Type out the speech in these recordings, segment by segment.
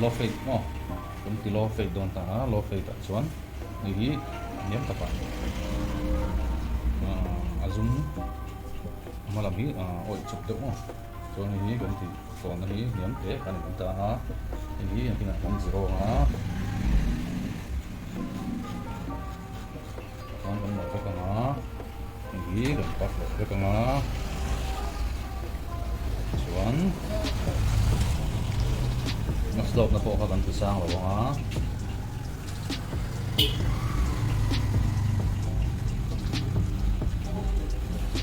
low fade mo kun ti low fade don ta low fade ta chuan ni hi niam ta pa azum malam hi oi chup deuh mo chuan ni hi kan ti phone ni niam te kan ta ha ni hi kina kan zero ha kan mo ka nga ni hi kan pak ka nga chuan mas loob na po ka kan pisang lo ha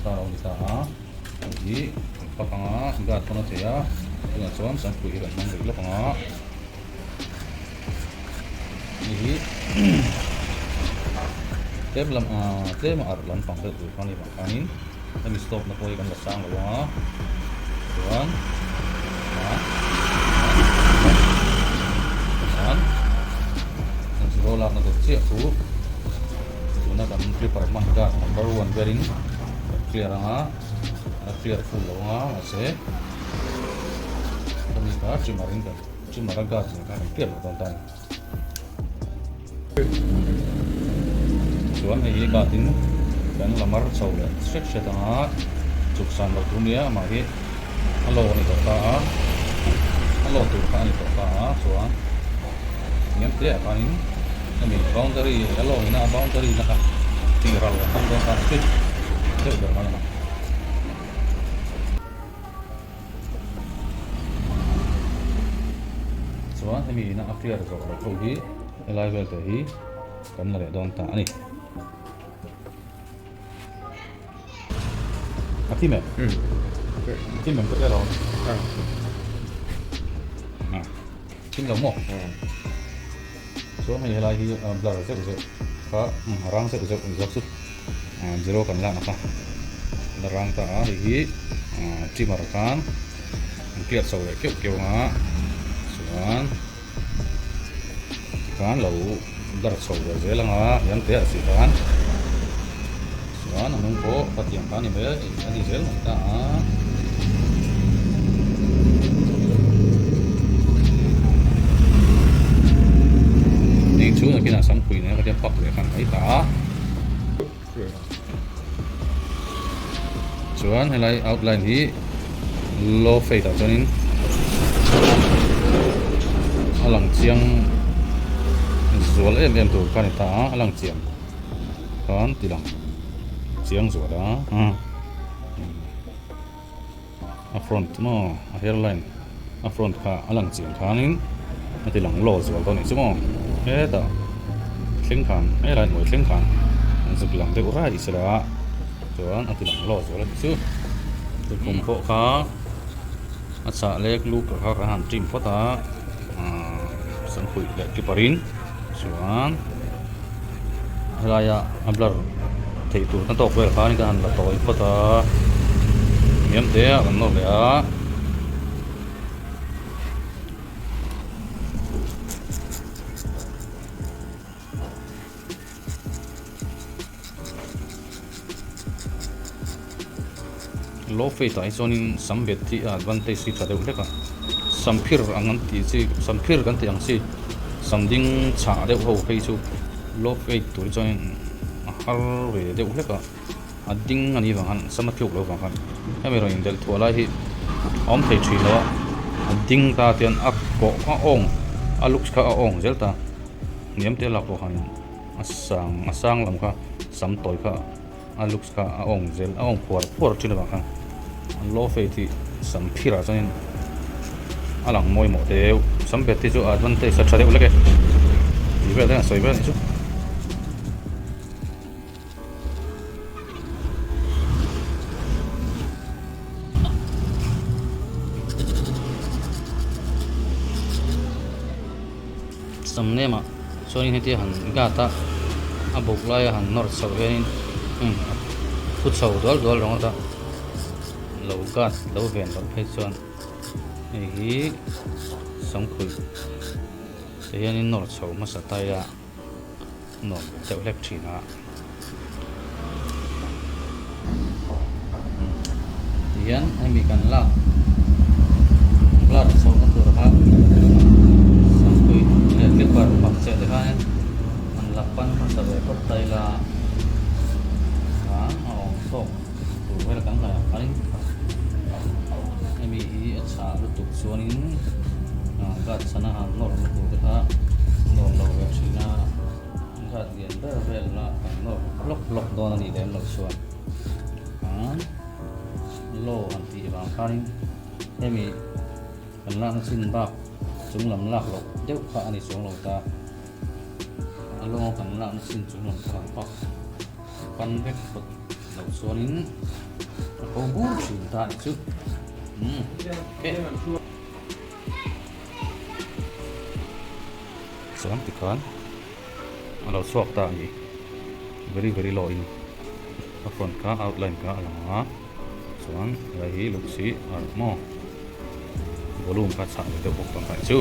tao ni ta ha ni pa ka nga gat ko na siya nga chuan san pui ran mang ri la ka nga ni tem lam tem ar lan pang de tu kan ni ba kanin mi stop na po kan la sang lo ha chuan roll up na to chia tu na kan prepare man ka number 1 bearing clear nga clear full lo nga ase kami ka chimarin ka ka clear lo ton tan chuan hei ka tin kan lamar chawle straight shot nga chuk san lo tu nia ma hi alo ni to ka alo tu ka ni to ka chuan niam te kanin kami boundary alo ina boundary naka tiral kan don ka fit te bermana chuan kami ina clear zo lo hi level te hi kan la don ta ani atime atime ko te ro tin lo mo so mình lại hi blur sẽ được có răng sẽ được dọc sút zero kan la naka răng ta hi trimmer kan clear so le keu nga chuan kan lo blur so le zela nga yan te si kan chuan anung ko patiang kan ni me ani zel ta chú là khi nào xong quỷ này có đem bọc để khẳng ấy ta chuan hay lại outline thì low fade cho nên alang chiang zual em tu kan ta alang chiang kan tilang chiang zual da front mo hairline front ka alang chiang kanin tilang low zual to ni chumo ta thling khan lai moi thling khan zuk lam de ura isra chuan atilang lo zo la chu tu kum pho kha acha lek lu ka kha han trim phota san khui le ki parin chuan helaya ablar thei tu tan tok vel kha ni kan la toi phota miam te kan no le a low fade ai zonin sambet thi advantage si thadeu leka samphir angan ti chi samphir kan te ang si samding cha deuh ho phei chu low fade tu join har ve deuh leka ading ani wangan samathiuk lo wangan hemi ro in del thuala hi om thei thui lo ading ta tian ak ko ka ong alux kha ong zelta niam te la ko han asang lam kha sam toy kha alux kha ong zel ong phor thila wangan low fade thì sắm phira cho nên alang moi mo deu sắm bet thì cho advantage sa chadeu leke đi về đây soi về chứ sắm ne mà cho nên thì hẳn gata abuk lai hẳn nor sầu về nên phút sầu đó rồi ta lâu gas lâu vẹn vẫn phải chọn này sống khử thế nên nổi sầu mà sợ tay à nổi chậu lép chỉ nè hiện anh bị cắn la sầu nó thừa ha cha lu tuk chuanin gat sana han nor lu tu te kha nor lo ve sina gat lian ber vel na nor lok don ani dem lo chuan lo an ti bang kharin hemi kan la sin bak chung lam lak lo deuh kha ani chung lo ta alo kan la sin chung lam ta pak pan vek pot lo chuanin ko bu chin ta chu chuan tikhan alo suak ta ni very low in a front ka outline ka alanga chuan lai luk si ar mo volume ka chang de bok pang chu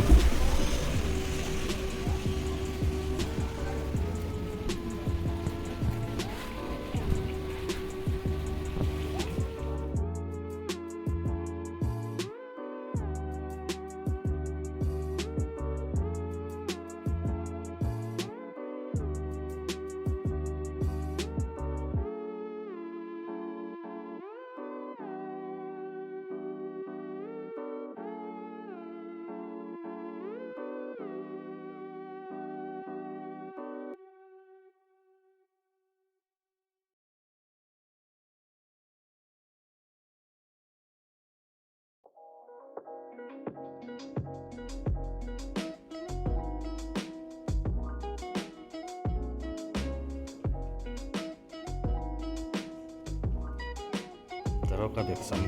taro ka dek sam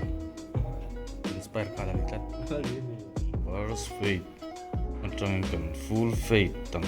inspire ka la nitlat first faith atang kan full faith tang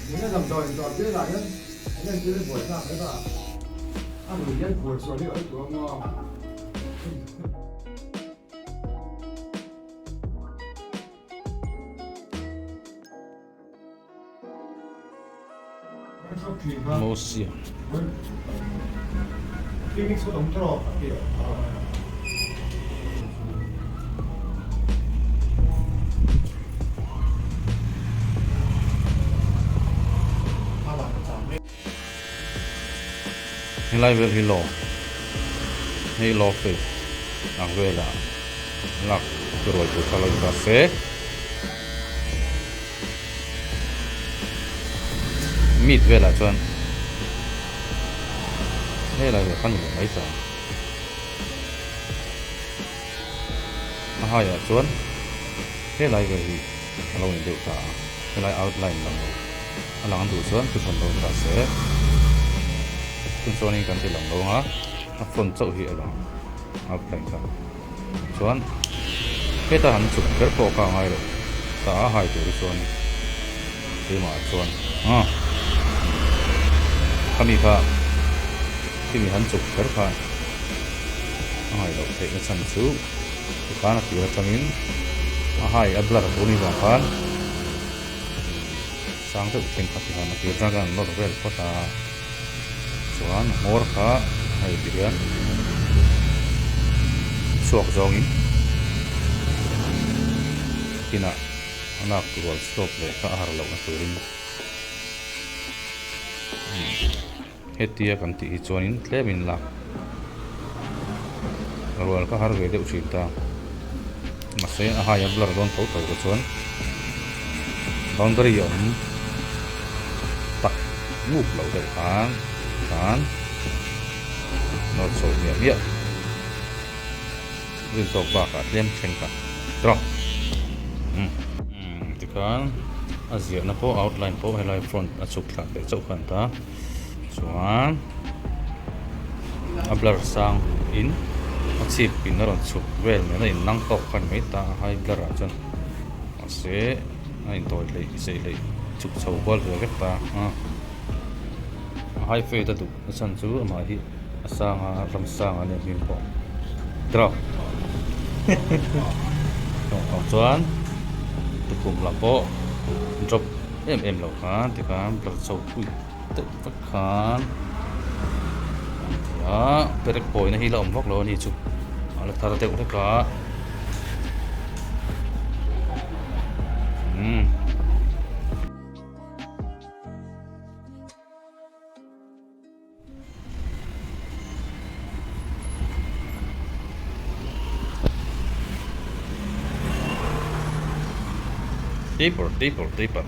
những cái dòng dòi dòi kia lại nhá, anh em chưa lên buổi nào đấy cả, ăn buổi nhân buổi xuống đi ở chỗ ngon. Mosia cái mix có đống trò kiểu lai vel hi lo fe ang vela lak roi tu khalai ka se mit vela chuan he lai ve khang mai sa a ha ya chuan he lai ve hi alo ni deuh ta he lai outline lam alang du chuan tu thon lo ta se chuan kan ti lang lo ha a phone chau hi ala outline ka chuan he ta han chu ber po ka ngai lo ta hai tu chuan ti ma chuan kami ka kimi han chu ber ka ai lo te na chan chu ka na ti ra chamin a hai a blar tu ni ba kan sang tu theng ka ti han ti ra kan no vel ko ta chuan mor kha hai birian suak zongin kina anak rual stop le ka har lo na turin hetia kan ti chuanin tlemin lak rual ka har ve de uchin ta mase a hai blar don to to chuan boundary om tak nguk lo de kan nó sổ miệng dừng tộc vào cả đêm thành cả rồi kan azia na po outline po helai front a chuk thak te chau khan ta chuan a blur sang in a chip pin na ron chuk vel me na in nang tok khan mai ta hai blur a chon ase a in toy lei sei lei chuk chau bol ve vek ta hai fe ta du san chu ma hi asang a ram sang ane min po drop chuan tu kum la po drop em lo khan ti kan blur chau pui te vak khan ya perek poi na hi la om vak lo ni chu ala thar te uk ka deeper deeper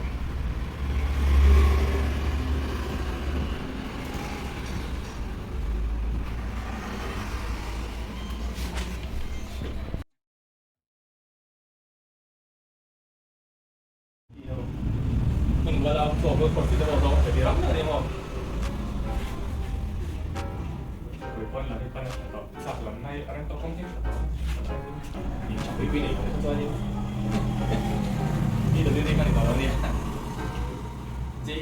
mình là做个口气的我说，这边那地方，回关了，你关了，杀人那อะไรต้องต้องที่你回归你ของตัวนี้นี่ตัวนี้กันก่อนแล้วเนี่ยจี